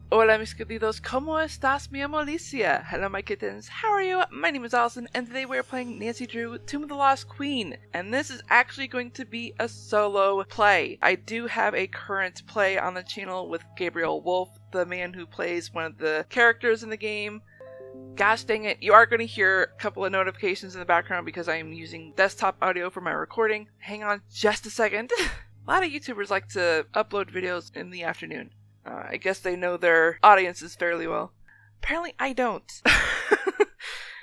Hola mis queridos, ¿cómo estás mi amo Alicia? Hello my kittens, how are you? My name is Allison and today we're playing Nancy Drew Tomb of the Lost Queen, and this is actually going to be a solo play. I do have a current play on the channel with Gabriel Wolf, the man who plays one of the characters in the game. Gosh dang it, you are going to hear a couple of notifications in the background because I am using desktop audio for my recording. Hang on just a second. A lot of YouTubers like to upload videos in the afternoon. I guess they know their audiences fairly well. Apparently I don't.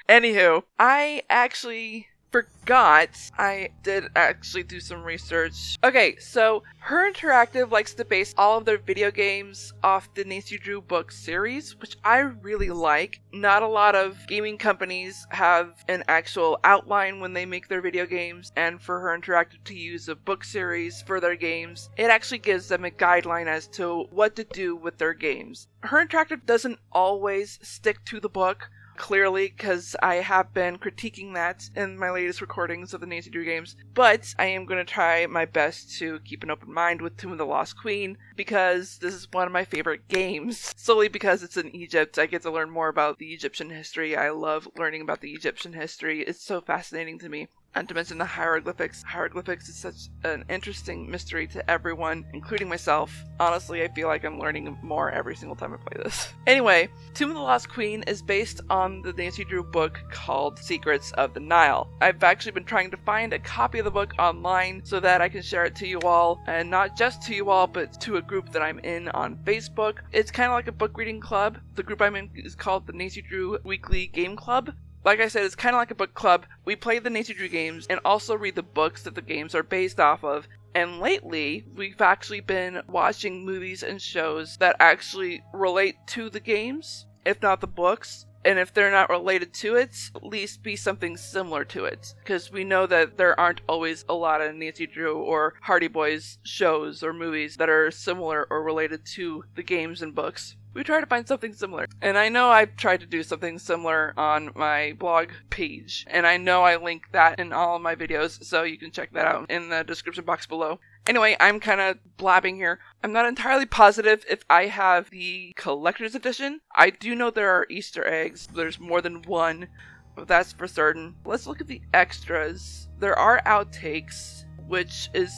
Anywho, I actually forgot. I did actually do some research. Okay, so Her Interactive likes to base all of their video games off the Nancy Drew book series, which I really like. Not a lot of gaming companies have an actual outline when they make their video games, and for Her Interactive to use a book series for their games, it actually gives them a guideline as to what to do with their games. Her Interactive doesn't always stick to the book, clearly, because I have been critiquing that in my latest recordings of the Nancy Drew games, but I am going to try my best to keep an open mind with Tomb of the Lost Queen, because this is one of my favorite games, solely because it's in Egypt. I get to learn more about the Egyptian history. I love learning about the Egyptian history. It's so fascinating to me. And to mention the hieroglyphics. Hieroglyphics is such an interesting mystery to everyone, including myself. Honestly, I feel like I'm learning more every single time I play this. Anyway, Tomb of the Lost Queen is based on the Nancy Drew book called Secrets of the Nile. I've actually been trying to find a copy of the book online so that I can share it to you all, and not just to you all, but to a group that I'm in on Facebook. It's kind of like a book reading club. The group I'm in is called the Nancy Drew Weekly Game Club. Like I said, it's kind of like a book club. We play the Nancy Drew games and also read the books that the games are based off of. And lately, we've actually been watching movies and shows that actually relate to the games, if not the books. And if they're not related to it, at least be something similar to it. Because we know that there aren't always a lot of Nancy Drew or Hardy Boys shows or movies that are similar or related to the games and books. We try to find something similar. And I know I've tried to do something similar on my blog page. And I know I link that in all of my videos, so you can check that out in the description box below. Anyway, I'm kind of blabbing here. I'm not entirely positive if I have the collector's edition. I do know there are Easter eggs. There's more than one, but that's for certain. Let's look at the extras. There are outtakes, which is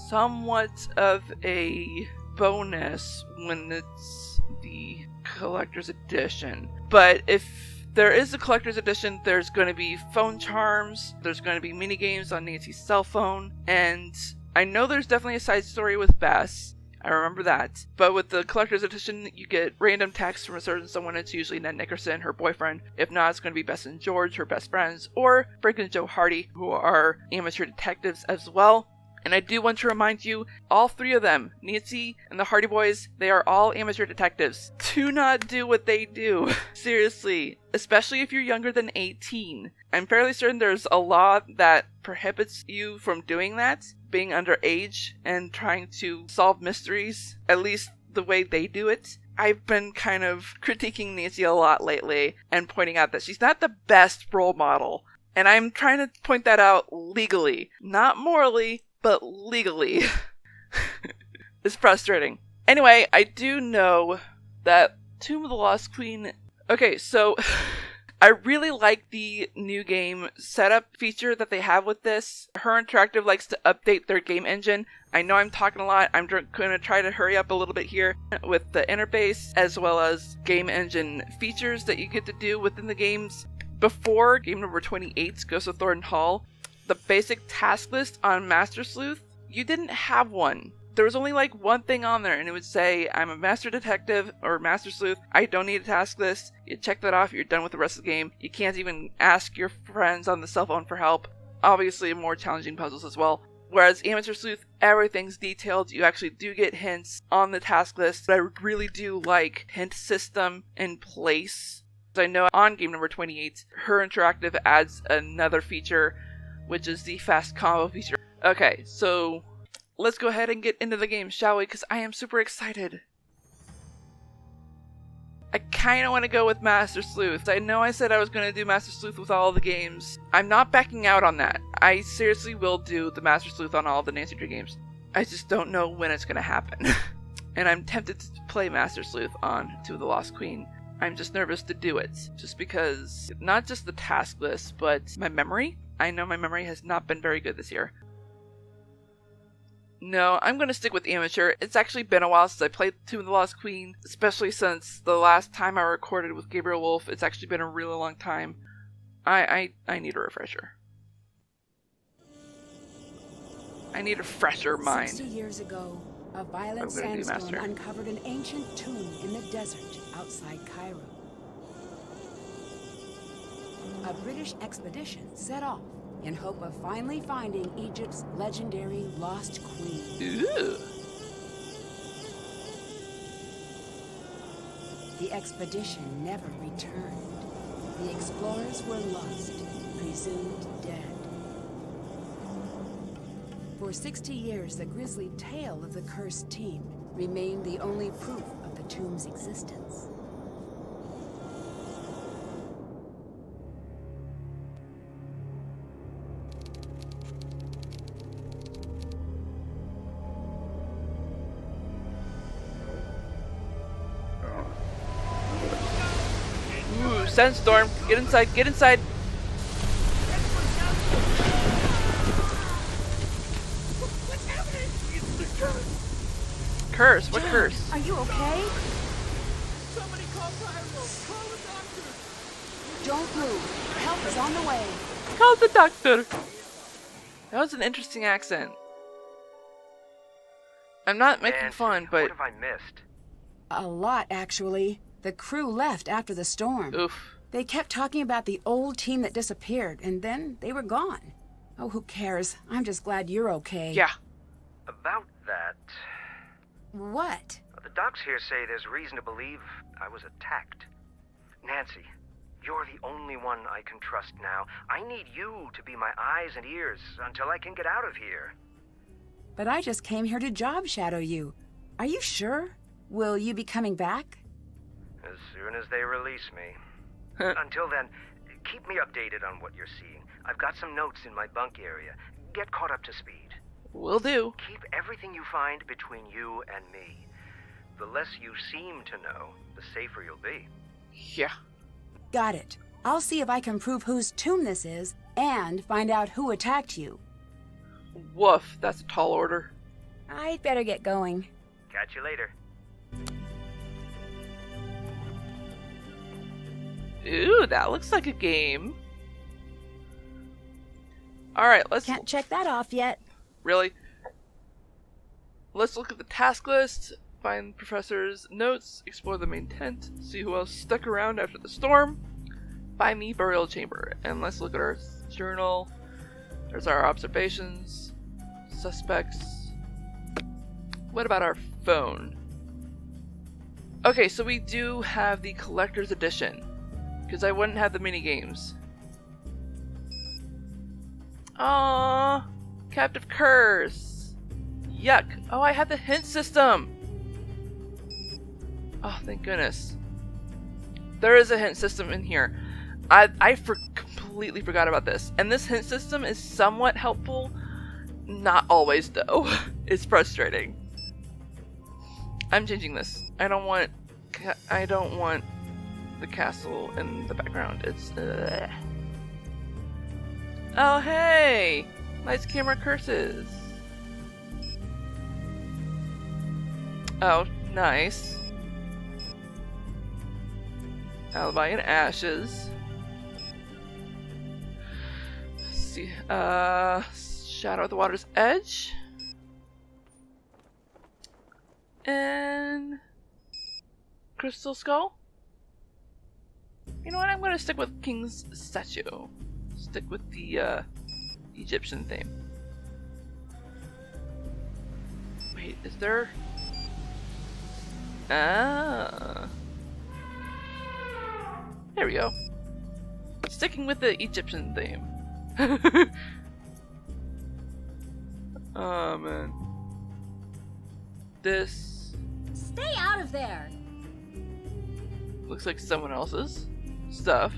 somewhat of a bonus when it's the collector's edition. But if there is a collector's edition, there's going to be phone charms, there's going to be mini games on Nancy's cell phone, and I know there's definitely a side story with Bess. I remember that. But with the collector's edition, you get random texts from a certain someone. It's usually Ned Nickerson, her boyfriend. If not, it's going to be Bess and George, her best friends, or Frank and Joe Hardy, who are amateur detectives as well. And I do want to remind you, all three of them, Nancy and the Hardy Boys, they are all amateur detectives. Do not do what they do. Seriously. Especially if you're younger than 18. I'm fairly certain there's a law that prohibits you from doing that, being underage and trying to solve mysteries, at least the way they do it. I've been kind of critiquing Nancy a lot lately and pointing out that she's not the best role model. And I'm trying to point that out legally. Not morally, but legally. It's frustrating. Anyway, I do know that Tomb of the Lost Queen... Okay, so I really like the new game setup feature that they have with this. Her Interactive likes to update their game engine. I know I'm talking a lot. I'm going to try to hurry up a little bit here with the interface as well as game engine features that you get to do within the games. Before game number 28, Ghost of Thornton Hall, the basic task list on Master Sleuth, you didn't have one. There was only like one thing on there, and it would say, I'm a master detective or master sleuth. I don't need a task list. You check that off, you're done with the rest of the game. You can't even ask your friends on the cell phone for help. Obviously, more challenging puzzles as well. Whereas Amateur Sleuth, everything's detailed. You actually do get hints on the task list. But I really do like hint system in place. I know on game number 28, Her Interactive adds another feature, which is the fast combo feature. Okay, so let's go ahead and get into the game, shall we? Because I am super excited. I kind of want to go with Master Sleuth. I know I said I was going to do Master Sleuth with all the games. I'm not backing out on that. I seriously will do the Master Sleuth on all the Nancy Drew games. I just don't know when it's going to happen. And I'm tempted to play Master Sleuth on To the Lost Queen. I'm just nervous to do it. Just because, not just the task list, but my memory. I know my memory has not been very good this year. No, I'm going to stick with amateur. It's actually been a while since I played Tomb of the Lost Queen, especially since the last time I recorded with Gabriel Wolf. It's actually been a really long time. I need a refresher. I need a fresher mind. 60 years ago, a violent sandstorm uncovered an ancient tomb in the desert outside Cairo. A British expedition set off in hope of finally finding Egypt's legendary lost queen. Ooh. The expedition never returned. The explorers were lost, presumed dead. For 60 years, the grisly tale of the cursed team remained the only proof of the tomb's existence. Ooh, sandstorm. Get inside, get inside. Curse? What curse? Are you okay? Somebody call Cairo! Call the doctor! Don't move. Help is on the way. Call the doctor. That was an interesting accent. I'm not making fun, but... What have I missed? A lot, actually. The crew left after the storm. Oof. They kept talking about the old team that disappeared, and then they were gone. Oh, who cares? I'm just glad you're okay. Yeah. About that... What? The docs here say there's reason to believe I was attacked. Nancy, you're the only one I can trust now. I need you to be my eyes and ears until I can get out of here. But I just came here to job shadow you. Are you sure? Will you be coming back? As soon as they release me. Until then, keep me updated on what you're seeing. I've got some notes in my bunk area. Get caught up to speed. Will do. Keep everything you find between you and me. The less you seem to know, the safer you'll be. Yeah. Got it. I'll see if I can prove whose tomb this is, and find out who attacked you. Woof. That's a tall order. I'd better get going. Catch you later. Ooh, that looks like a game. Alright, let's... Can't check that off yet. Really? Let's look at the task list, find Professor's notes, explore the main tent, see who else stuck around after the storm, find the burial chamber, and let's look at our journal. There's our observations, suspects. What about our phone? Okay, so we do have the collector's edition, because I wouldn't have the mini games. Aww. Captive curse. Yuck. Oh, I have the hint system. Oh, thank goodness. There is a hint system in here. I completely forgot about this. And this hint system is somewhat helpful. Not always, though. It's frustrating. I'm changing this. I don't want the castle in the background. It's... Oh, hey! Lights, camera, curses. Oh, nice. Alibi and ashes. Let's see. Shadow at the water's edge. And... Crystal skull? You know what? I'm gonna stick with King's statue. Stick with the, Egyptian theme. Wait, is there... Ah. There we go. Sticking with the Egyptian theme. Oh, man. This... Stay out of there! looks like someone else's stuff.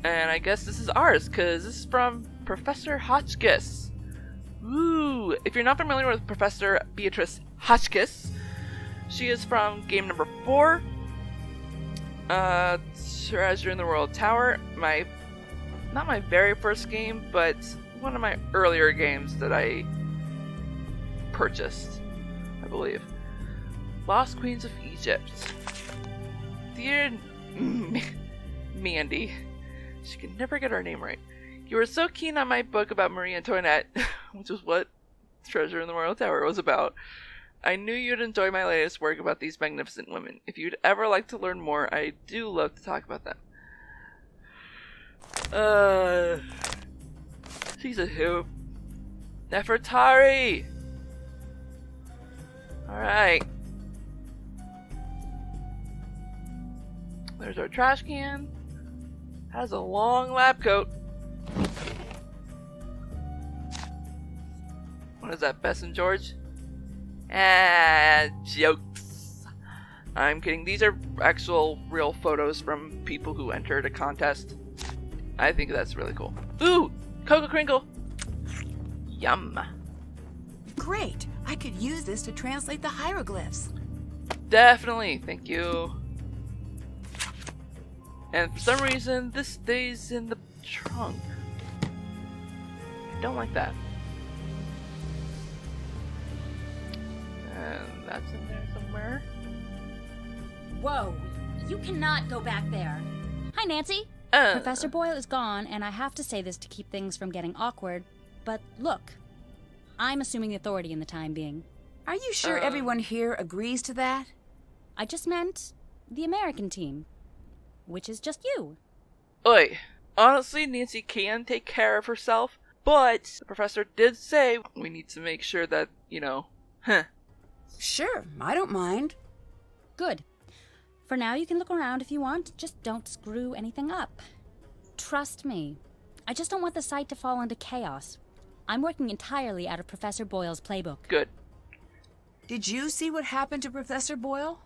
And I guess this is ours, because this is from Professor Hotchkiss. Ooh, if you're not familiar with Professor Beatrice Hotchkiss, she is from game number 4, Treasure in the World Tower. Not my very first game, but one of my earlier games that I purchased, I believe. Lost Queens of Egypt. Dear Mandy, she can never get her name right. You were so keen on my book about Marie Antoinette, which is what Treasure in the Royal Tower was about. I knew you'd enjoy my latest work about these magnificent women. If you'd ever like to learn more, I do love to talk about them. She's a hoop. Nefertari! Alright. There's our trash can. Has a long lab coat. What is that, Bess and George? Ah, jokes. I'm kidding. These are actual real photos from people who entered a contest. I think that's really cool. Ooh! Cocoa Crinkle! Yum. Great! I could use this to translate the hieroglyphs. Definitely. Thank you. And for some reason, this stays in the trunk. I don't like that. And that's in there somewhere. Whoa, you cannot go back there. Hi, Nancy. Professor Boyle is gone, and I have to say this to keep things from getting awkward, but look, I'm assuming the authority in the time being. Are you sure everyone here agrees to that? I just meant the American team, which is just you. Oi, honestly, Nancy can take care of herself, but the professor did say we need to make sure that, Sure, I don't mind. Good. For now, you can look around if you want, just don't screw anything up. Trust me. I just don't want the site to fall into chaos. I'm working entirely out of Professor Boyle's playbook. Good. Did you see what happened to Professor Boyle?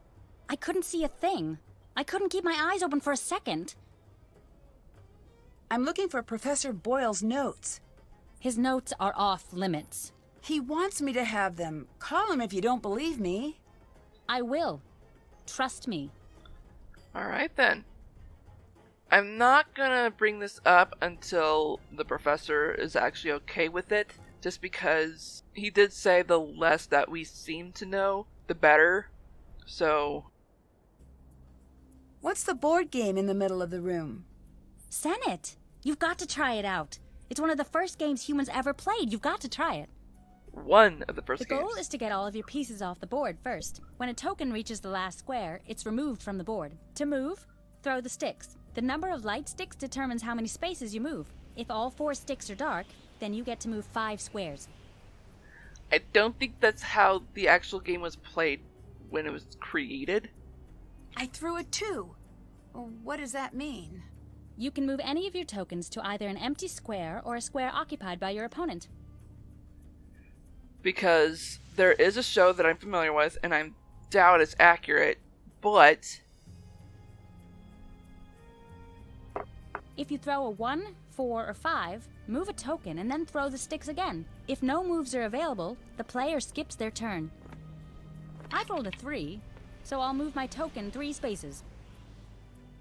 I couldn't see a thing. I couldn't keep my eyes open for a second. I'm looking for Professor Boyle's notes. His notes are off limits. He wants me to have them. Call him if you don't believe me. I will. Trust me. Alright then. I'm not gonna bring this up until the professor is actually okay with it, just because he did say the less that we seem to know, the better. So... What's the board game in the middle of the room? Senate! You've got to try it out. It's one of the first games humans ever played. You've got to try it. One of the first The games. goal is to get all of your pieces off the board first. When a token reaches the last square, it's removed from the board. To move, throw the sticks. The number of light sticks determines how many spaces you move. If all 4 sticks are dark, then you get to move 5 squares. I don't think that's how the actual game was played when it was created. I threw a 2. What does that mean? You can move any of your tokens to either an empty square or a square occupied by your opponent. Because there is a show that I'm familiar with, and I doubt it's accurate, but... If you throw a 1, 4, or 5, move a token and then throw the sticks again. If no moves are available, the player skips their turn. I've rolled a 3, so I'll move my token 3 spaces.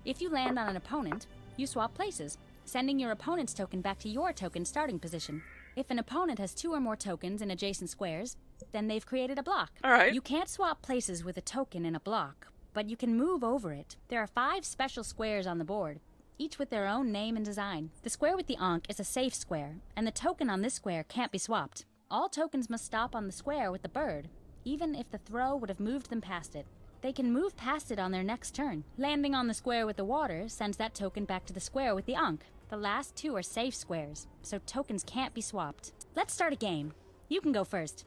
If you land on an opponent, you swap places, sending your opponent's token back to your token's starting position. If an opponent has 2 or more tokens in adjacent squares, then they've created a block. Alright. You can't swap places with a token in a block, but you can move over it. There are 5 special squares on the board, each with their own name and design. The square with the ankh is a safe square, and the token on this square can't be swapped. All tokens must stop on the square with the bird, even if the throw would have moved them past it. They can move past it on their next turn. Landing on the square with the water sends that token back to the square with the ankh. The last 2 are safe squares, so tokens can't be swapped. Let's start a game. You can go first.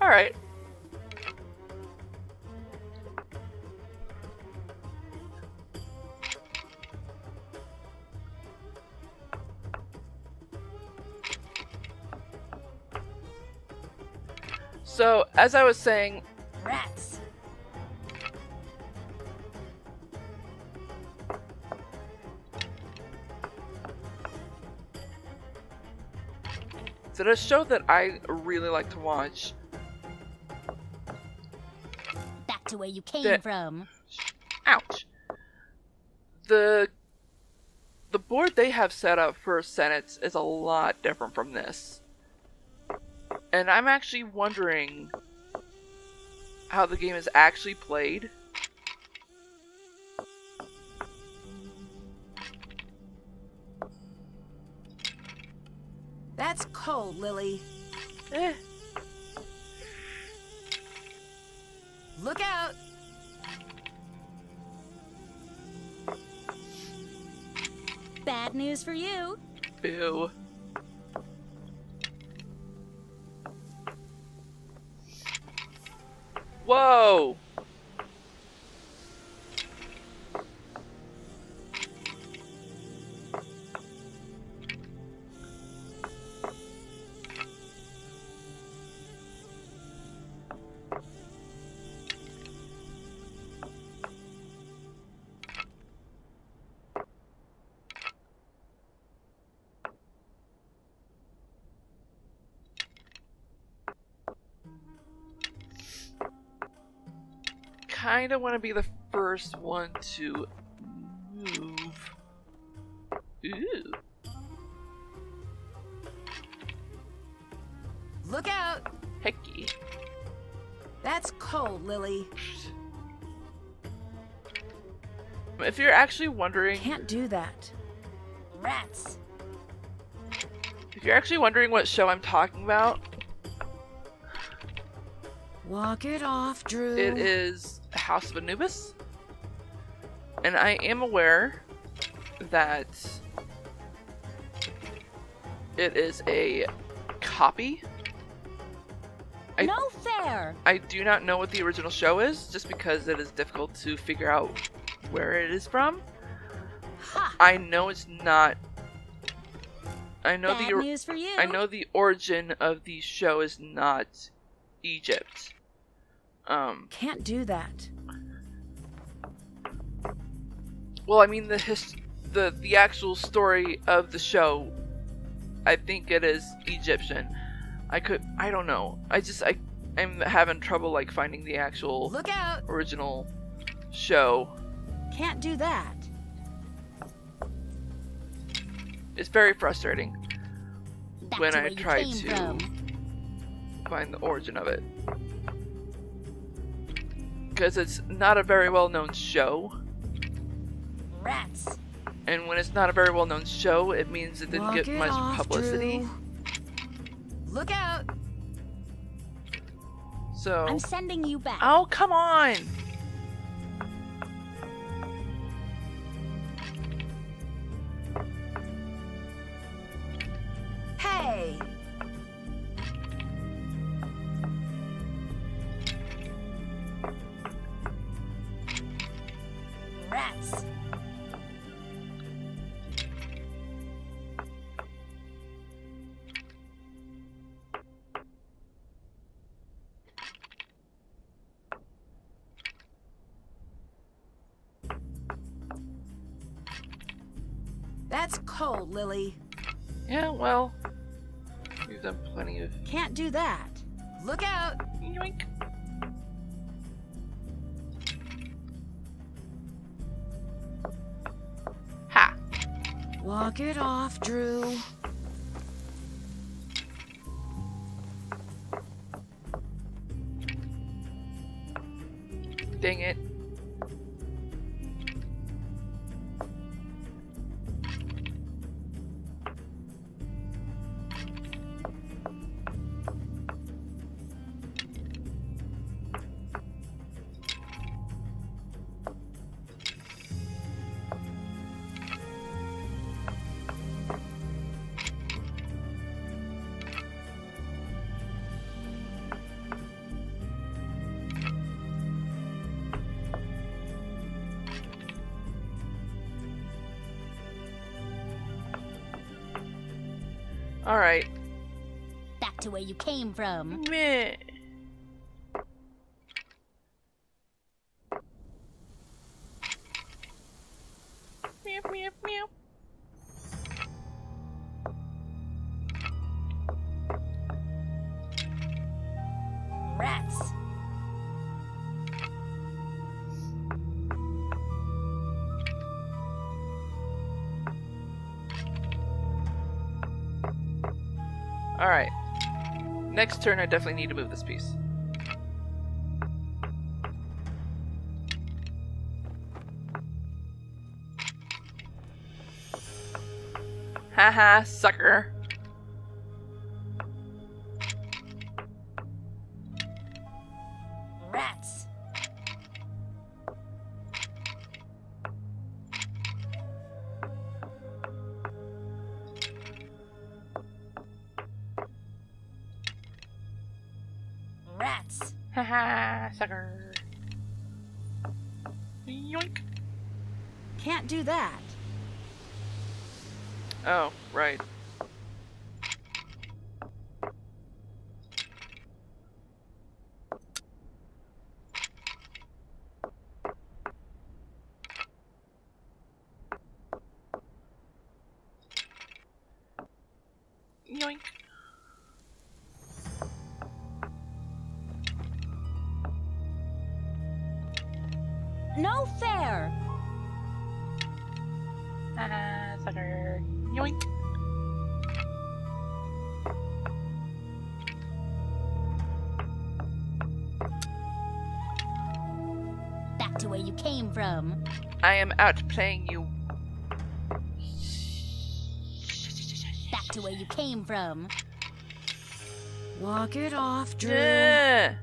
Alright. So, as I was saying, Rats! It's a show that I really like to watch. Back to where you came That- from. Ouch. The board they have set up for Senates is a lot different from this. And I'm actually wondering how the game is actually played. That's cold, Lily. Eh. Look out! Bad news for you. Ew. Whoa! Kind of want to be the first one to move. Ooh. Look out! Hecky. That's cold, Lily. If you're actually wondering, Can't do that. Rats. if you're actually wondering what show I'm talking about, Walk it off, Drew. it is House of Anubis. And I am aware that it is a copy. No fair. I do not know what the original show is, just because it is difficult to figure out where it is from. Ha. I know it's not. I know Bad news for you. I know the origin of the show is not Egypt. Can't do that. Well, I mean the actual story of the show, I think it is Egyptian. I don't know. I'm having trouble like finding the actual Look out! original show. Can't do that. It's very frustrating Back when to I where you try came to from. find the origin of it. Because it's not a very well known show. Rats. And when it's not a very well known show, it means it didn't Walk get it much off, publicity. Drew. Look out! So. I'm sending you back. Oh, come on! Hey! Rats. That's cold, Lily. Yeah, well, we've done plenty of. Can't do that. Look out! Yoink. Ha! Walk it off, Drew. Dang it. Alright. Back to where you came from. Meh. Meow, meow, meow. Rats. Alright. Next turn, I definitely need to move this piece. Haha, sucker. Rats. Rats. Haha, sucker. Yoink. Can't do that. Oh, right. Yoink. No fair. Haha, sucker. Yoink. Back to where you came from. I am outplaying you. Back to where you came from. Walk it off, Drew. Yeah.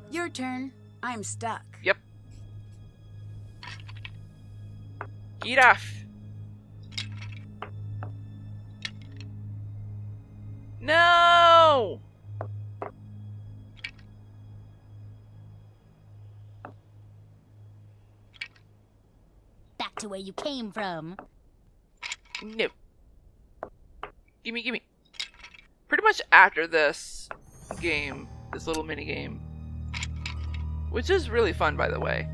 Your turn. I'm stuck. Yep. Get off. No! Back to where you came from. No. Gimme, gimme. Pretty much after this game, this little mini game, which is really fun, by the way,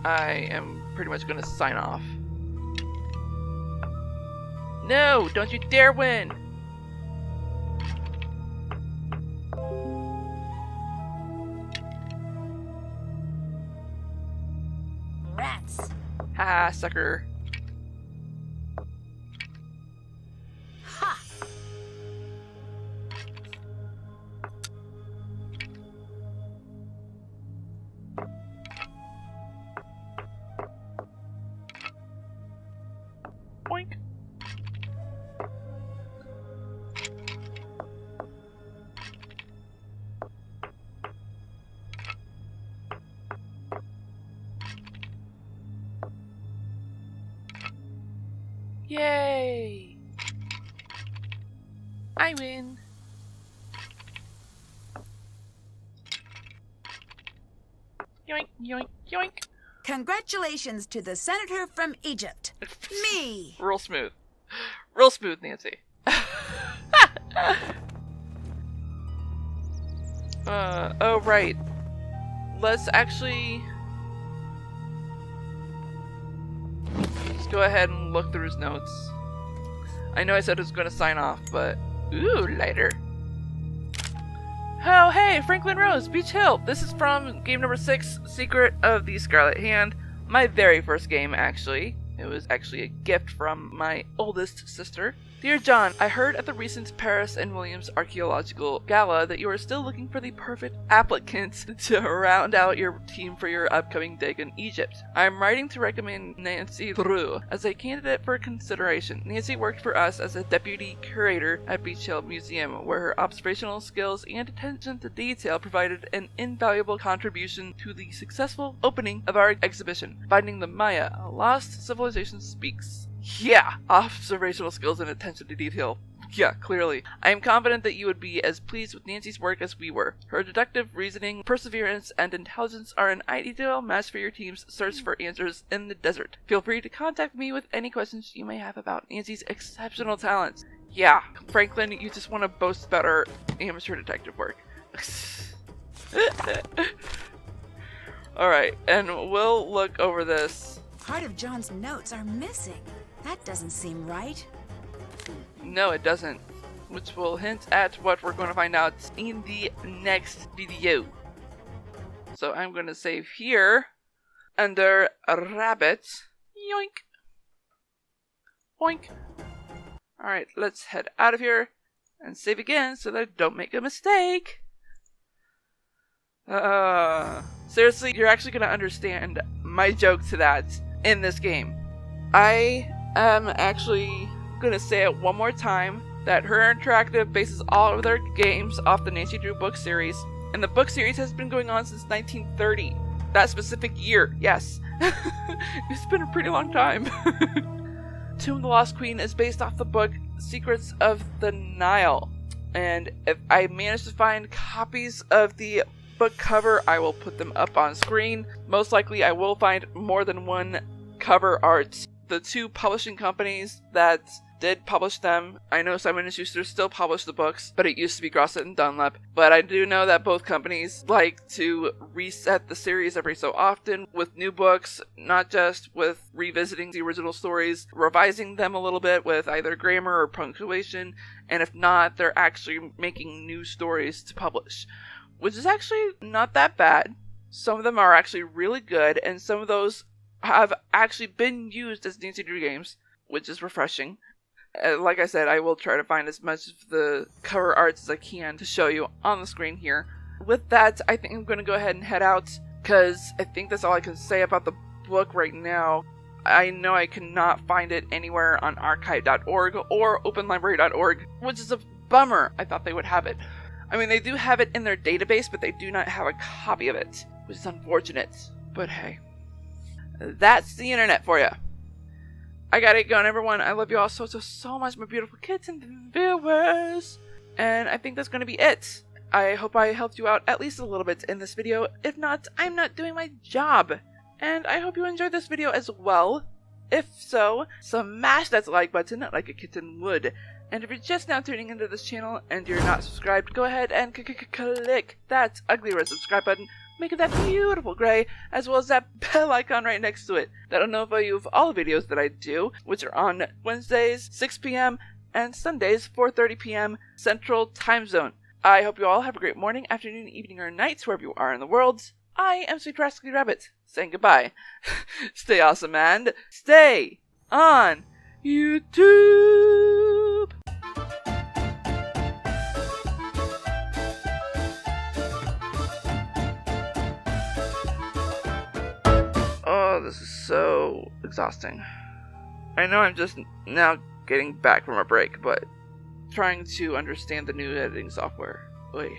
I am pretty much gonna sign off. No! Don't you dare win! Rats. Haha, sucker. Ha! Boink. Yay! I win. Yoink, yoink, yoink. Congratulations to the senator from Egypt. Me. Real smooth. Real smooth, Nancy. Oh right. Let's actually just go ahead and look through his notes. I know I said I was going to sign off, but ooh, lighter. Oh, hey, Franklin Rose, Beach Hill. This is from game number 6, Secret of the Scarlet Hand. My very first game, actually. It was actually a gift from my oldest sister. Dear John, I heard at the recent Paris and Williams Archaeological Gala that you are still looking for the perfect applicants to round out your team for your upcoming dig in Egypt. I am writing to recommend Nancy Drew as a candidate for consideration. Nancy worked for us as a deputy curator at Beach Hill Museum, where her observational skills and attention to detail provided an invaluable contribution to the successful opening of our exhibition, Finding the Maya, A Lost Civilization Speaks. Yeah, observational skills and attention to detail. Yeah, clearly. I am confident that you would be as pleased with Nancy's work as we were. Her deductive reasoning, perseverance, and intelligence are an ideal match for your team's search for answers in the desert. Feel free to contact me with any questions you may have about Nancy's exceptional talents. Yeah, Franklin, you just want to boast about our amateur detective work. Alright, and we'll look over this. Part of John's notes are missing. That doesn't seem right. No, it doesn't. Which will hint at what we're going to find out in the next video. So I'm going to save here under rabbit. Yoink. Boink. Alright, let's head out of here and save again so that I don't make a mistake. Seriously, you're actually going to understand my joke to that in this game. I am actually going to say it one more time that Her Interactive bases all of their games off the Nancy Drew book series, and the book series has been going on since 1930. That specific year, yes. It's been a pretty long time. Tomb of the Lost Queen is based off the book Secrets of the Nile, and if I manage to find copies of the book cover, I will put them up on screen. Most likely I will find more than one cover art. The two publishing companies that did publish them, I know Simon & Schuster still publish the books, but it used to be Grosset and Dunlap. But I do know that both companies like to reset the series every so often with new books, not just with revisiting the original stories, revising them a little bit with either grammar or punctuation, and if not, they're actually making new stories to publish, which is actually not that bad. Some of them are actually really good, and some of those have actually been used as Nancy Drew games, which is refreshing. Like I said, I will try to find as much of the cover arts as I can to show you on the screen here. With that, I think I'm going to go ahead and head out, because I think that's all I can say about the book right now. I know I cannot find it anywhere on archive.org or openlibrary.org, which is a bummer. I thought they would have it. I mean, they do have it in their database, but they do not have a copy of it, which is unfortunate. But hey, that's the internet for you. I gotta get going, everyone. I love you all so much, my beautiful kids and viewers. And I think that's gonna be it. I hope I helped you out at least a little bit in this video. If not, I'm not doing my job. And I hope you enjoyed this video as well. If so, smash that like button like a kitten would. And if you're just now tuning into this channel and you're not subscribed, go ahead and click that ugly red subscribe button. Make it that beautiful gray, as well as that bell icon right next to it. That'll notify you of all the videos that I do, which are on Wednesdays, 6 p.m., and Sundays, 4:30 p.m. Central Time Zone. I hope you all have a great morning, afternoon, evening, or night, wherever you are in the world. I am Sweet Rascally Rabbit, saying goodbye. Stay awesome and stay on YouTube! Oh, this is so exhausting. I know I'm just now getting back from a break, but trying to understand the new editing software. Oy.